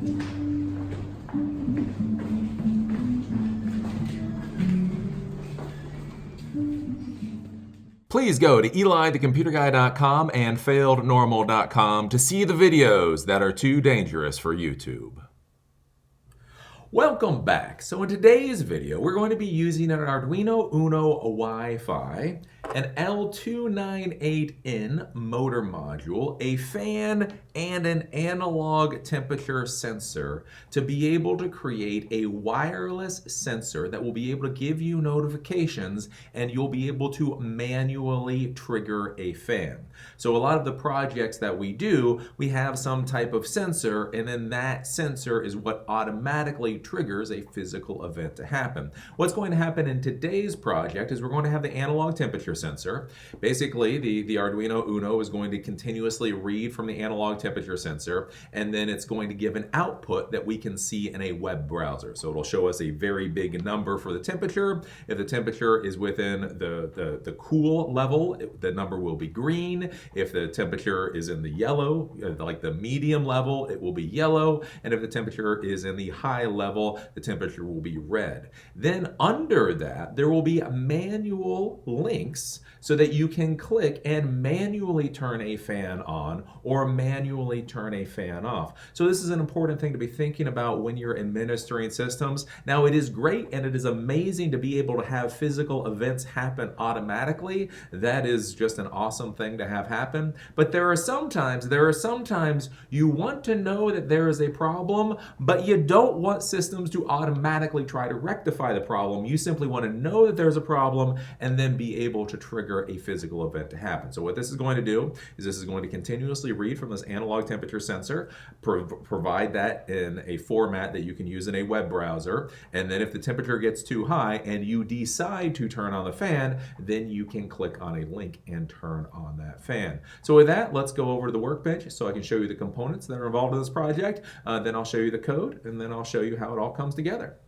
Please go to elithecomputerguy.com and failednormal.com to see the videos that are too dangerous for YouTube. Welcome back. So in today's video, we're going to be using an Arduino Uno Wi-Fi, an L298N motor module, a fan, and an analog temperature sensor to be able to create a wireless sensor that will be able to give you notifications, and you'll be able to manually trigger a fan. So a lot of the projects that we do, we have some type of sensor, and then that sensor is what automatically triggers a physical event to happen. What's going to happen in today's project is we're going to have the analog temperature sensor. Basically, the Arduino Uno is going to continuously read from the analog temperature sensor, and then it's going to give an output that we can see in a web browser. So it'll show us a very big number for the temperature. If the temperature is within the cool level, the number will be green. If the temperature is in the yellow, like the medium level, it will be yellow. And if the temperature is in the high level, the temperature will be red. Then under that, there will be manual links so that you can click and manually turn a fan on or manually turn a fan off. So this is an important thing to be thinking about when you're administering systems. Now, it is great and it is amazing to be able to have physical events happen automatically. That is just an awesome thing to have happen. But there are sometimes you want to know that there is a problem, but you don't want systems to automatically try to rectify the problem. You simply want to know that there's a problem and then be able to trigger a physical event to happen. So what this is going to do is this is going to continuously read from this analog temperature sensor, provide that in a format that you can use in a web browser, and then if the temperature gets too high and you decide to turn on the fan, then you can click on a link and turn on that fan. So with that, let's go over to the workbench so I can show you the components that are involved in this project. Then I'll show you the code, and then I'll show you how it all comes together.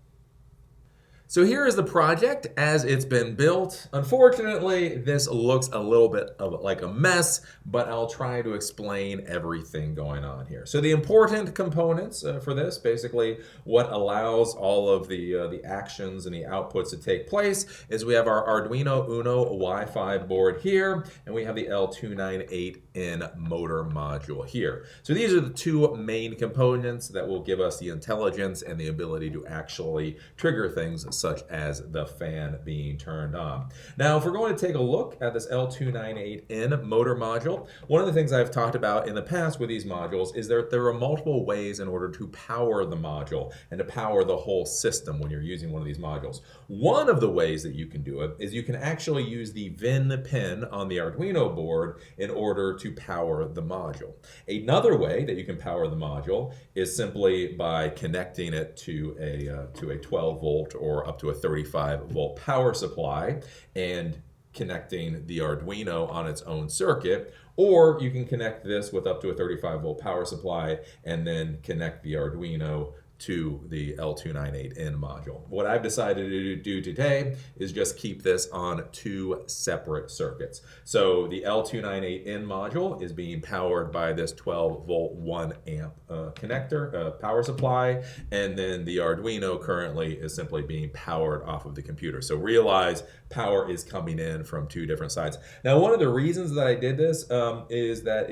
So here is the project as it's been built. Unfortunately, this looks a little bit like a mess, but I'll try to explain everything going on here. So the important components for this, basically what allows all of the actions and the outputs to take place, is we have our Arduino Uno Wi-Fi board here, and we have the L298N motor module here. So these are the two main components that will give us the intelligence and the ability to actually trigger things such as the fan being turned on. Now, if we're going to take a look at this L298N motor module, one of the things I've talked about in the past with these modules is that there are multiple ways in order to power the module and to power the whole system when you're using one of these modules. One of the ways that you can do it is you can actually use the VIN pin on the Arduino board in order to power the module. Another way that you can power the module is simply by connecting it to a 12 volt or up to a 35 volt power supply and connecting the Arduino on its own circuit, or you can connect this with up to a 35 volt power supply and then connect the Arduino to the L298N module. What I've decided to do today is just keep this on two separate circuits. So the L298N module is being powered by this 12 volt 1 amp connector power supply, and then the Arduino currently is simply being powered off of the computer. So realize power is coming in from two different sides. Now, one of the reasons that I did this is that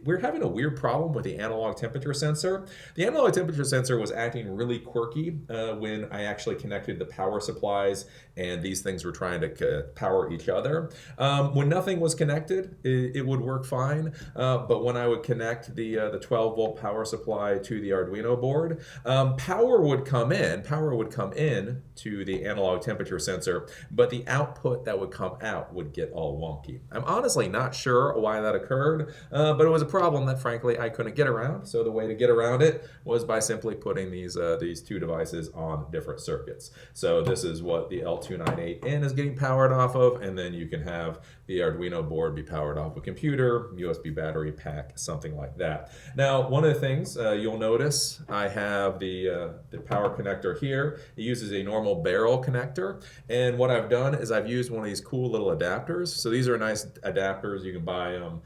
we're having a weird problem with the analog temperature sensor. The analog temperature sensor was acting really quirky when I actually connected the power supplies and these things were trying to power each other. When nothing was connected, it would work fine. But when I would connect the 12 volt power supply to the Arduino board, power would come in to the analog temperature sensor, but the output that would come out would get all wonky. I'm honestly not sure why that occurred, but it was a problem that frankly I couldn't get around. So the way to get around it was by simply putting these two devices on different circuits. So this is what the L298N is getting powered off of, and then you can have the Arduino board be powered off a computer, USB battery pack, something like that. Now, one of the things you'll notice, I have the power connector here. It uses a normal barrel connector, and what I've done is I've used one of these cool little adapters. So these are nice adapters. You can buy them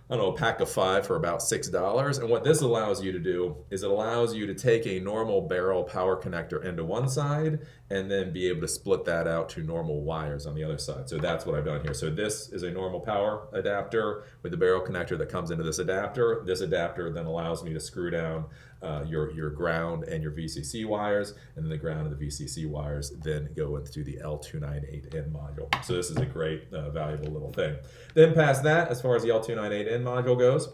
I don't know, a pack of 5 for about $6. And what this allows you to do is it allows you to take a normal barrel power connector into one side and then be able to split that out to normal wires on the other side. So that's what I've done here. So this is a normal power adapter with the barrel connector that comes into this adapter. This adapter then allows me to screw down your ground and your VCC wires, and then the ground and the VCC wires then go into the L298N module. So this is a great, valuable little thing. Then past that, as far as the L298N module goes,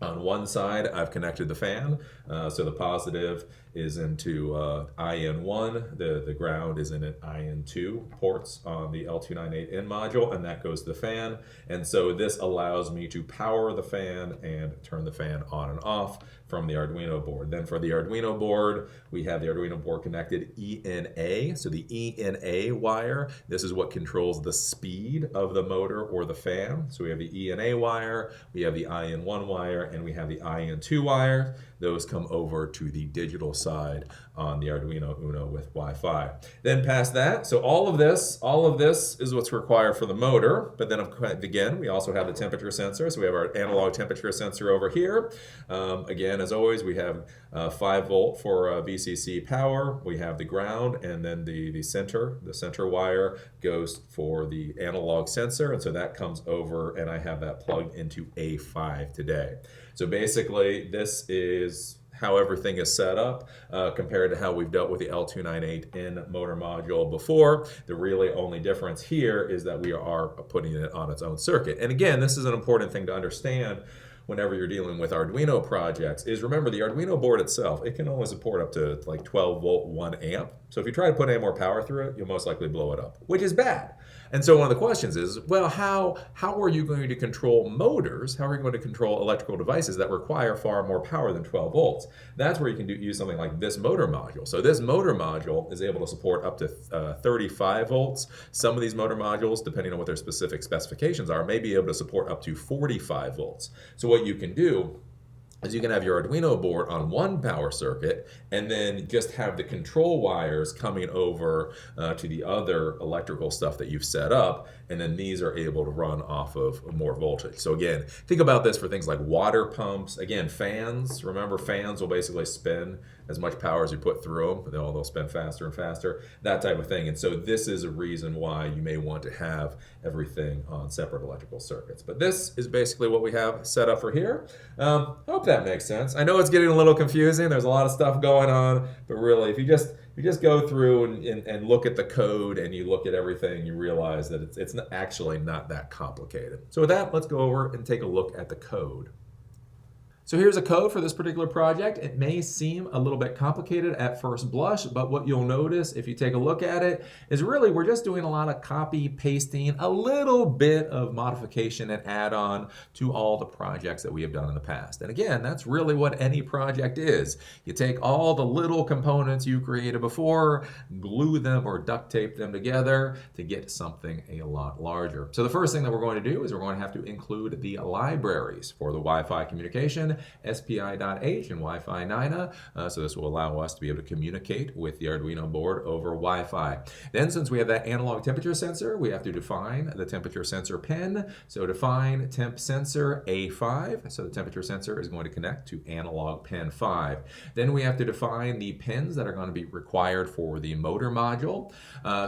on one side, I've connected the fan, so the positive is into IN1, the ground is in an IN2 ports on the L298N module, and that goes to the fan. And so this allows me to power the fan and turn the fan on and off from the Arduino board. Then for the Arduino board, we have the Arduino board connected ENA. So the ENA wire, this is what controls the speed of the motor or the fan. So we have the ENA wire, we have the IN1 wire, and we have the IN2 wire. Those come over to the digital side on the Arduino Uno with Wi-Fi. Then past that, so all of this is what's required for the motor, but then again, we also have the temperature sensor. So we have our analog temperature sensor over here. Again, as always, we have 5 volt for VCC power. We have the ground, and then the center wire goes for the analog sensor, and so that comes over, and I have that plugged into A5 today. So basically, this is how everything is set up compared to how we've dealt with the L298N motor module before. The really only difference here is that we are putting it on its own circuit. And again, this is an important thing to understand whenever you're dealing with Arduino projects, is remember the Arduino board itself, it can only support up to like 12 volt, 1 amp. So if you try to put any more power through it, you'll most likely blow it up, which is bad. And so one of the questions is, well, how are you going to control motors? How are you going to control electrical devices that require far more power than 12 volts? That's where you can use something like this motor module. So this motor module is able to support up to 35 volts. Some of these motor modules, depending on what their specific specifications are, may be able to support up to 45 volts. So what you can do is you can have your Arduino board on one power circuit and then just have the control wires coming over to the other electrical stuff that you've set up, and then these are able to run off of more voltage. So again, think about this for things like water pumps. Again, fans, remember fans will basically spin as much power as you put through them. They'll spin faster and faster, that type of thing. And so this is a reason why you may want to have everything on separate electrical circuits. But this is basically what we have set up for here. Hope that makes sense. I know it's getting a little confusing. There's a lot of stuff going on, but really, if you just go through and look at the code and you look at everything, you realize that it's actually not that complicated. So with that, let's go over and take a look at the code. So here's a code for this particular project. It may seem a little bit complicated at first blush, but what you'll notice if you take a look at it is really we're just doing a lot of copy pasting, a little bit of modification and add-on to all the projects that we have done in the past. And again, that's really what any project is. You take all the little components you created before, glue them or duct tape them together to get something a lot larger. So the first thing that we're going to do is we're going to have to include the libraries for the Wi-Fi communication, SPI.H and Wi-Fi 9. So this will allow us to be able to communicate with the Arduino board over Wi-Fi. Then since we have that analog temperature sensor, we have to define the temperature sensor pin. So define temp sensor A5. So the temperature sensor is going to connect to analog pin 5. Then we have to define the pins that are going to be required for the motor module.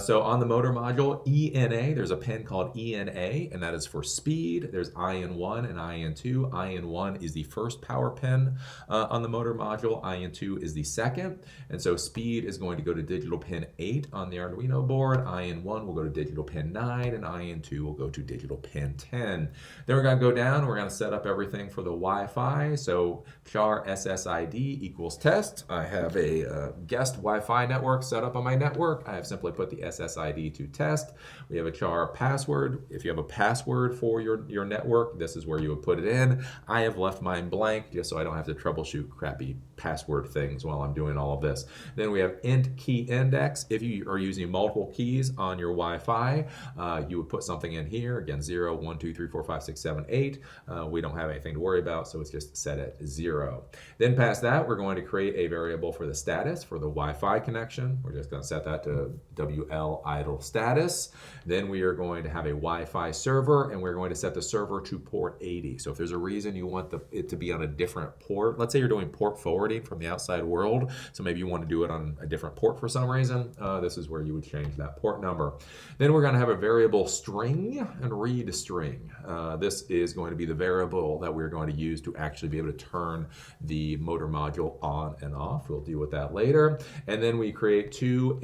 So on the motor module, ENA, there's a pin called ENA, and that is for speed. There's IN1 and IN2. IN1 is the first power pin on the motor module. IN2 is the second. And so speed is going to go to digital pin 8 on the Arduino board. IN1 will go to digital pin 9, and IN2 will go to digital pin 10. Then we're going to go down and we're going to set up everything for the Wi-Fi. So char SSID equals test. I have a guest Wi-Fi network set up on my network. I have simply put the SSID to test. We have a char password. If you have a password for your network, this is where you would put it in. I have left mine blank blank just so I don't have to troubleshoot crappy password things while I'm doing all of this. Then we have int key index. If you are using multiple keys on your Wi-Fi, you would put something in here. Again, 0, 1, 2, 3, 4, 5, 6, 7, 8. We don't have anything to worry about, so it's just set at 0. Then past that, we're going to create a variable for the status for the Wi-Fi connection. We're just going to set that to WL idle status. Then we are going to have a Wi-Fi server, and we're going to set the server to port 80. So if there's a reason you want it to be on a different port, let's say you're doing port forwarding from the outside world, so maybe you want to do it on a different port for some reason, this is where you would change that port number. Then we're going to have a variable string and read string. This is going to be the variable that we're going to use to actually be able to turn the motor module on and off. We'll deal with that later. And then we create two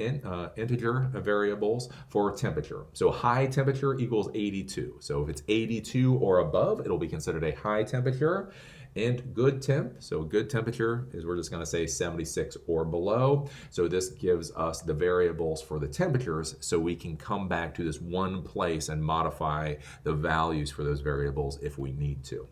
integer variables for temperature. So high temperature equals 82. So if it's 82 or above, it'll be considered a high temperature. And good temp, so good temperature is we're just going to say 76 or below. So this gives us the variables for the temperatures so we can come back to this one place and modify the values for those variables if we need to.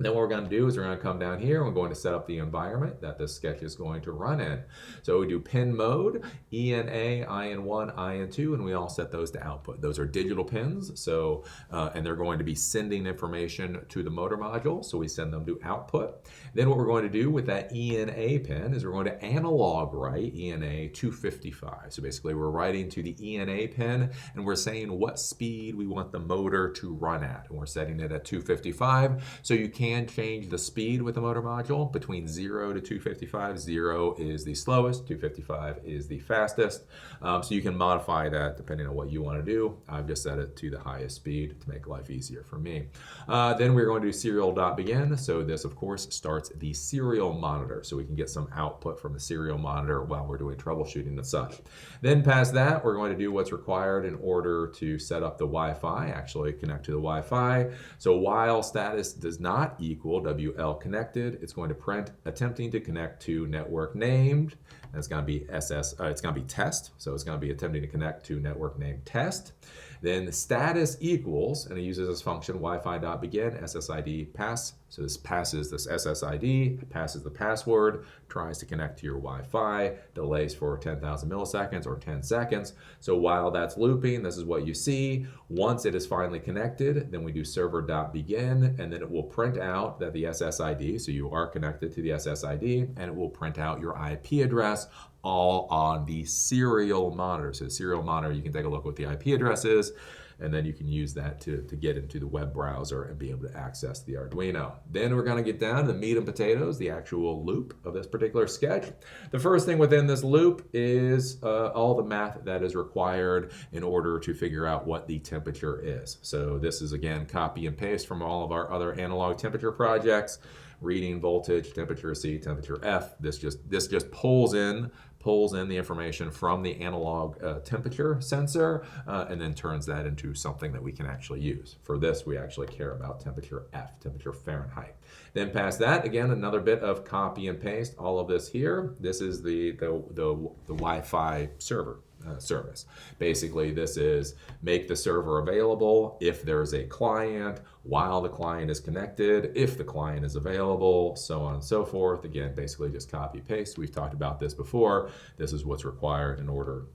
Then what we're going to do is we're going to come down here and we're going to set up the environment that this sketch is going to run in. So we do pin mode, ENA, IN1, IN2, and we all set those to output. Those are digital pins, so and they're going to be sending information to the motor module, so we send them to output. Then what we're going to do with that ENA pin is we're going to analog write ENA 255. So basically we're writing to the ENA pin and we're saying what speed we want the motor to run at, and we're setting it at 255. So you can change the speed with the motor module between 0 to 255. 0 is the slowest, 255 is the fastest. So you can modify that depending on what you want to do. I've just set it to the highest speed to make life easier for me. Then we're going to do serial.begin. So this, of course, starts the serial monitor so we can get some output from the serial monitor while we're doing troubleshooting and such. Then past that, we're going to do what's required in order to set up the Wi-Fi, actually connect to the Wi-Fi. So while status does not equal WL connected, it's going to print attempting to connect to network named. And it's going to be it's going to be test. So it's going to be attempting to connect to network name test. Then the status equals, and it uses this function Wi-Fi.begin SSID pass. So this passes this SSID, passes the password, tries to connect to your Wi-Fi, delays for 10,000 milliseconds or 10 seconds. So while that's looping, this is what you see. Once it is finally connected, then we do server.begin, and then it will print out that the SSID, so you are connected to the SSID, and it will print out your IP address all on the serial monitor. So the serial monitor, you can take a look what the IP address is, and then you can use that to get into the web browser and be able to access the Arduino. Then we're going to get down to the meat and potatoes, the actual loop of this particular sketch. The first thing within this loop is all the math that is required in order to figure out what the temperature is. So this is, again, copy and paste from all of our other analog temperature projects. Reading voltage, temperature C, temperature F. This just pulls in the information from the analog temperature sensor and then turns that into something that we can actually use. For this, we actually care about temperature F, temperature Fahrenheit. Then past that, again, another bit of copy and paste. All of this here. This is the Wi-Fi server. Service. Basically, this is make the server available if there's a client, while the client is connected, if the client is available, so on and so forth. Again, basically just copy paste. We've talked about this before. This is what's required in order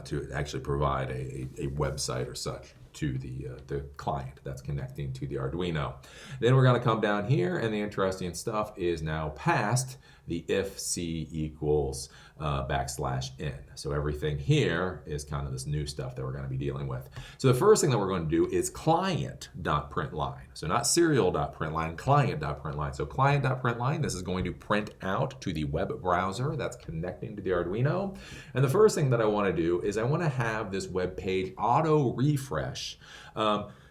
to actually provide a website or such to the client that's connecting to the Arduino. Then we're going to come down here, and the interesting stuff is now past the if C equals \n. So everything here is kind of this new stuff that we're going to be dealing with. So the first thing that we're going to do is client.println. So not serial.println, client.println. So client.println, this is going to print out to the web browser that's connecting to the Arduino. And the first thing that I want to do is I want to have this web page auto refresh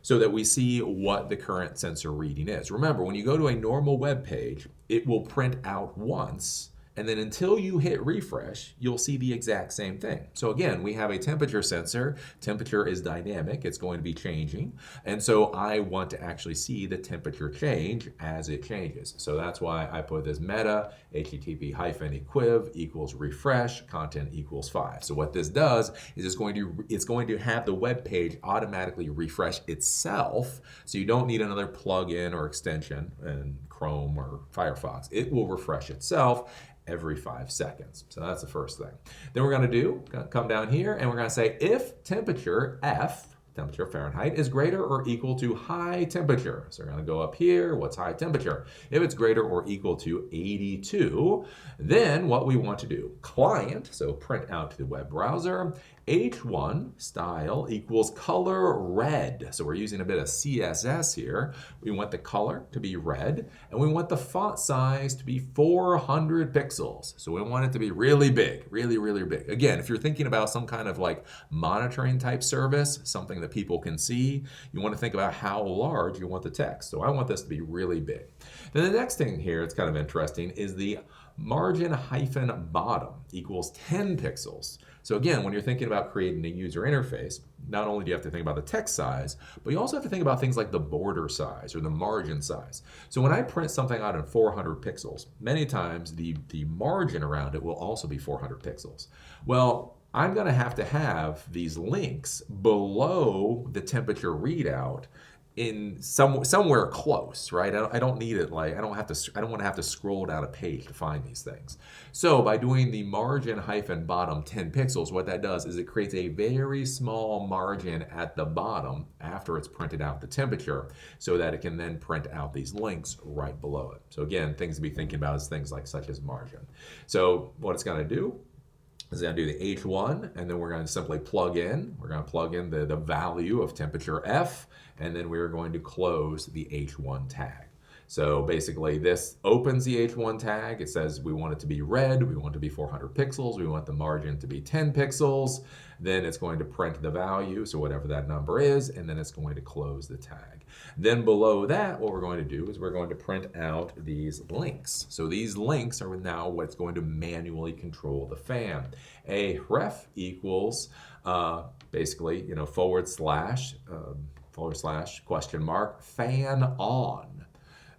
so that we see what the current sensor reading is. Remember, when you go to a normal web page, it will print out once, and then until you hit refresh, you'll see the exact same thing. So again, we have a temperature sensor. Temperature is dynamic. It's going to be changing. And so I want to actually see the temperature change as it changes. So that's why I put this meta http:/equiv equals refresh content equals 5. So what this does is it's going to have the web page automatically refresh itself. So you don't need another plugin or extension and Chrome or Firefox. It will refresh itself every 5 seconds. So that's the first thing. Then we're going to come down here and we're going to say if temperature temperature Fahrenheit, is greater or equal to high temperature. So we're going to go up here. What's high temperature? If it's greater or equal to 82, then what we want to do, client, so print out to the web browser, H1 style equals color red. So we're using a bit of CSS here. We want the color to be red, and we want the font size to be 400 pixels. So we want it to be really big, really, really big. Again, if you're thinking about some kind of like monitoring type service, something that people can see, you want to think about how large you want the text. So I want this to be really big. Then the next thing here, it's kind of interesting, is the margin hyphen bottom equals 10 pixels. So again, when you're thinking about creating a user interface, not only do you have to think about the text size, but you also have to think about things like the border size or the margin size. So when I print something out in 400 pixels, many times the margin around it will also be 400 pixels. Well, I'm going to have these links below the temperature readout in somewhere close, right? I don't need it like I don't want to have to scroll down a page to find these things. So by doing the margin hyphen bottom 10 pixels, what that does is it creates a very small margin at the bottom after it's printed out the temperature, so that it can then print out these links right below it. So again, things to be thinking about is things like such as margin. So what it's going to do is going to do the H1, and then we're going to simply plug in. We're going to plug in the value of temperature F, and then we're going to close the H1 tag. So basically this opens the H1 tag. It says we want it to be red, we want it to be 400 pixels, we want the margin to be 10 pixels. Then it's going to print the value, so whatever that number is, and then it's going to close the tag. Then below that, what we're going to do is we're going to print out these links. So these links are now what's going to manually control the fan. A ref equals basically, / question mark fan on.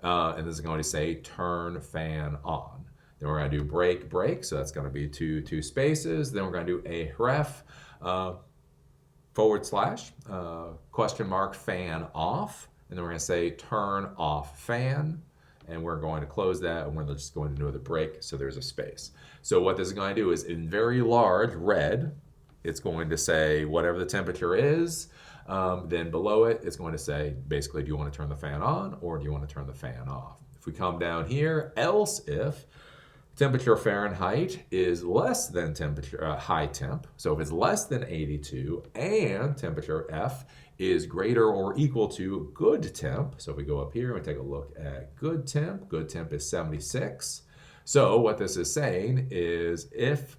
And this is going to say turn fan on. Then we're going to do break, so that's going to be two spaces. Then we're going to do a ref / question mark fan off. And then we're going to say turn off fan. And we're going to close that, and we're just going to do the break, so there's a space. So what this is going to do is in very large red, it's going to say whatever the temperature is. Then below it, it's going to say, basically, do you want to turn the fan on or do you want to turn the fan off? If we come down here, else if temperature Fahrenheit is less than temperature high temp, so if it's less than 82 and temperature F is greater or equal to good temp, so if we go up here and take a look at good temp is 76. So what this is saying is if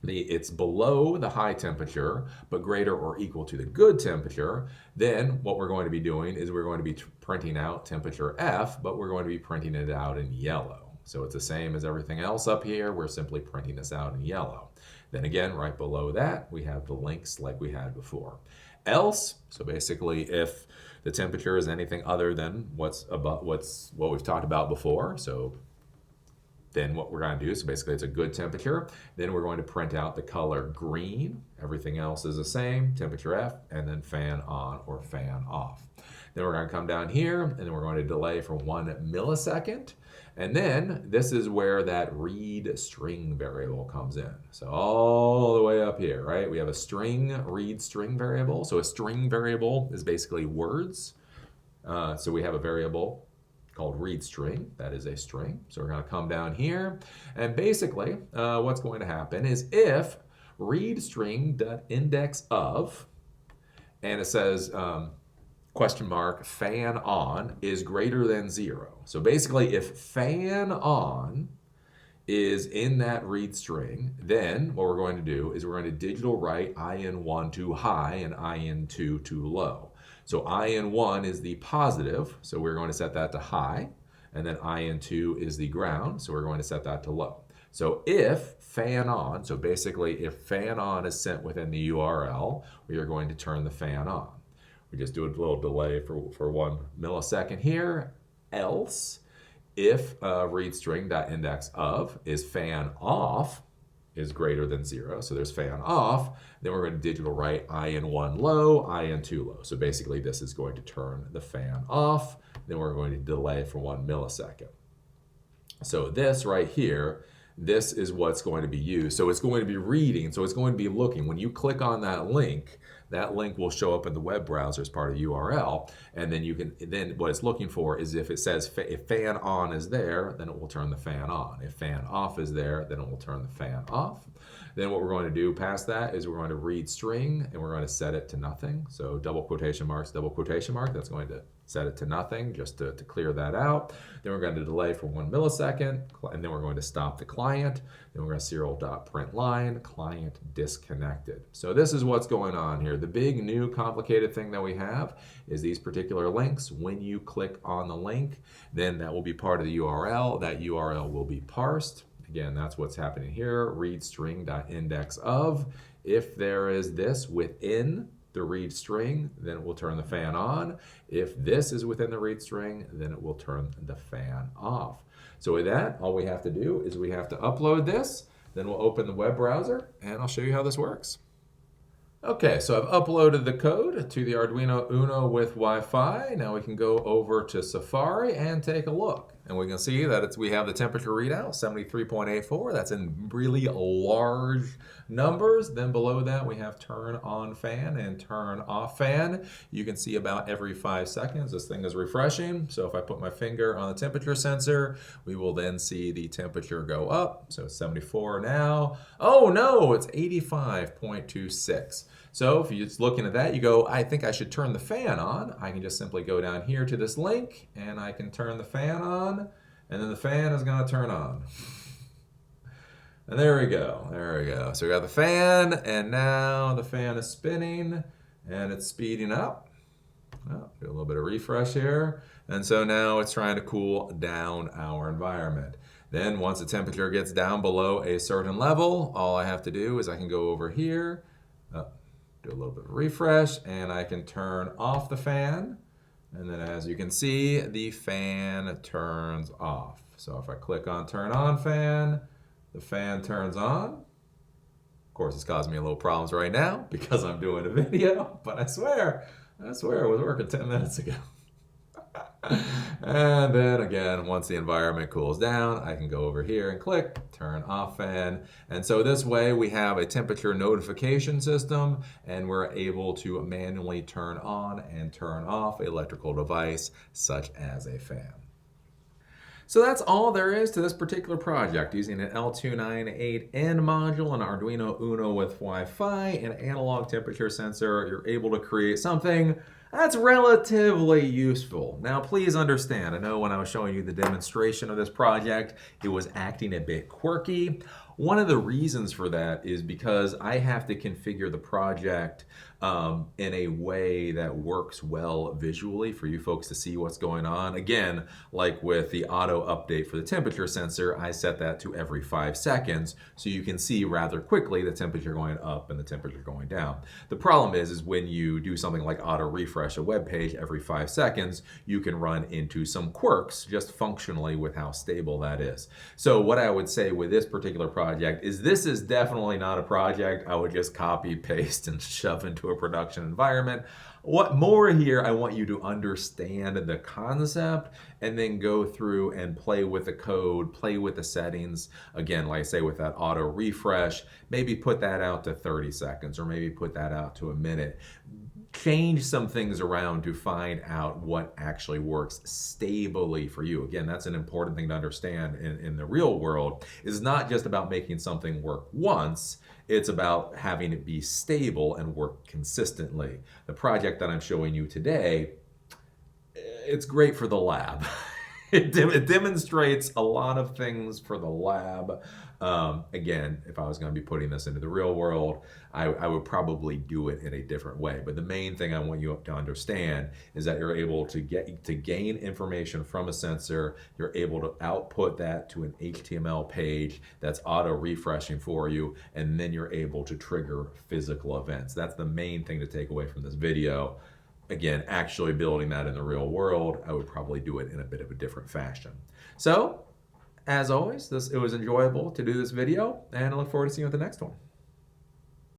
it's below the high temperature, but greater or equal to the good temperature, then what we're going to be doing is we're going to be printing out temperature F, but we're going to be printing it out in yellow. So it's the same as everything else up here. We're simply printing this out in yellow. Then again, right below that, we have the links like we had before. Else, so basically if the temperature is anything other than what we've talked about before, so then what we're going to do, so basically it's a good temperature, then we're going to print out the color green. Everything else is the same, temperature F, and then fan on or fan off. Then we're going to come down here, and then we're going to delay for 1 millisecond. And then this is where that read string variable comes in. So all the way up here, right? We have a read string variable. So a string variable is basically words. So we have a variable called read string. That is a string. So we're going to come down here, and basically what's going to happen is if read string.index of, and it says question mark fan on is greater than 0. So basically if fan on is in that read string, then what we're going to do is we're going to digital write in1 to high and in2 to low. So in1 is the positive, so we're going to set that to high, and then in2 is the ground, so we're going to set that to low. So if fan on, so basically if fan on is sent within the URL, we are going to turn the fan on. We just do a little delay for 1 millisecond here. Else, if read string.index of is fan off is greater than 0, so there's fan off, then we're going to digital write in1 low, in2 low. So basically this is going to turn the fan off, then we're going to delay for 1 millisecond. So this right here, this is what's going to be used. So it's going to be reading, so it's going to be looking. When you click on that link will show up in the web browser as part of the URL, and then what it's looking for is if it says if fan on is there, then it will turn the fan on. If fan off is there, then it will turn the fan off. Then what we're going to do past that is we're going to read string, and we're going to set it to nothing. So double quotation mark, that's going to set it to nothing just to clear that out. Then we're going to delay for 1 millisecond, and then we're going to stop the client. Then we're going to serial.println, client disconnected. So this is what's going on here. The big new complicated thing that we have is these particular links. When you click on the link, then that will be part of the URL. That URL will be parsed. Again, that's what's happening here. Read string.index of. If there is this within the read string, then it will turn the fan on. If this is within the read string, then it will turn the fan off. So with that, all we have to do is we have to upload this, then we'll open the web browser, and I'll show you how this works. Okay, so I've uploaded the code to the Arduino Uno with Wi-Fi. Now we can go over to Safari and take a look. And we can see that we have the temperature readout, 73.84. That's in really large numbers. Then below that, we have turn on fan and turn off fan. You can see about every 5 seconds, this thing is refreshing. So if I put my finger on the temperature sensor, we will then see the temperature go up. So it's 74 now. Oh no, it's 85.26. So if you're just looking at that, you go, I think I should turn the fan on. I can just simply go down here to this link, and I can turn the fan on, and then the fan is going to turn on. And there we go. There we go. So we got the fan, and now the fan is spinning, and it's speeding up. Oh, do a little bit of refresh here. And so now it's trying to cool down our environment. Then once the temperature gets down below a certain level, all I have to do is I can go over here, do a little bit of refresh, and I can turn off the fan. And then as you can see, the fan turns off. So if I click on turn on fan, the fan turns on. Of course, it's causing me a little problems right now because I'm doing a video, but I swear it was working 10 minutes ago. And then again, once the environment cools down, I can go over here and click turn off fan. And so this way we have a temperature notification system, and we're able to manually turn on and turn off an electrical device such as a fan. So that's all there is to this particular project, using an L298N module, an Arduino Uno with Wi-Fi, an analog temperature sensor. You're able to create something that's relatively useful. Now, please understand, I know when I was showing you the demonstration of this project, it was acting a bit quirky. One of the reasons for that is because I have to configure the project in a way that works well visually for you folks to see what's going on. Again, like with the auto update for the temperature sensor, I set that to every 5 seconds so you can see rather quickly the temperature going up and the temperature going down. The problem is when you do something like auto refresh a web page every 5 seconds, you can run into some quirks just functionally with how stable that is. So what I would say with this particular project is this is definitely not a project I would just copy, paste, and shove into a production environment. What more here, I want you to understand the concept and then go through and play with the code, play with the settings. Again, like I say, with that auto refresh, maybe put that out to 30 seconds or maybe put that out to a minute. Change some things around to find out what actually works stably for you. Again, that's an important thing to understand in the real world. It's not just about making something work once, it's about having it be stable and work consistently. The project that I'm showing you today, it's great for the lab. It demonstrates a lot of things for the lab. Again, if I was going to be putting this into the real world, I would probably do it in a different way. But the main thing I want you to understand is that you're able to gain information from a sensor. You're able to output that to an HTML page that's auto refreshing for you, and then you're able to trigger physical events. That's the main thing to take away from this video. Again, actually building that in the real world, I would probably do it in a bit of a different fashion. So, as always, it was enjoyable to do this video, and I look forward to seeing you at the next one.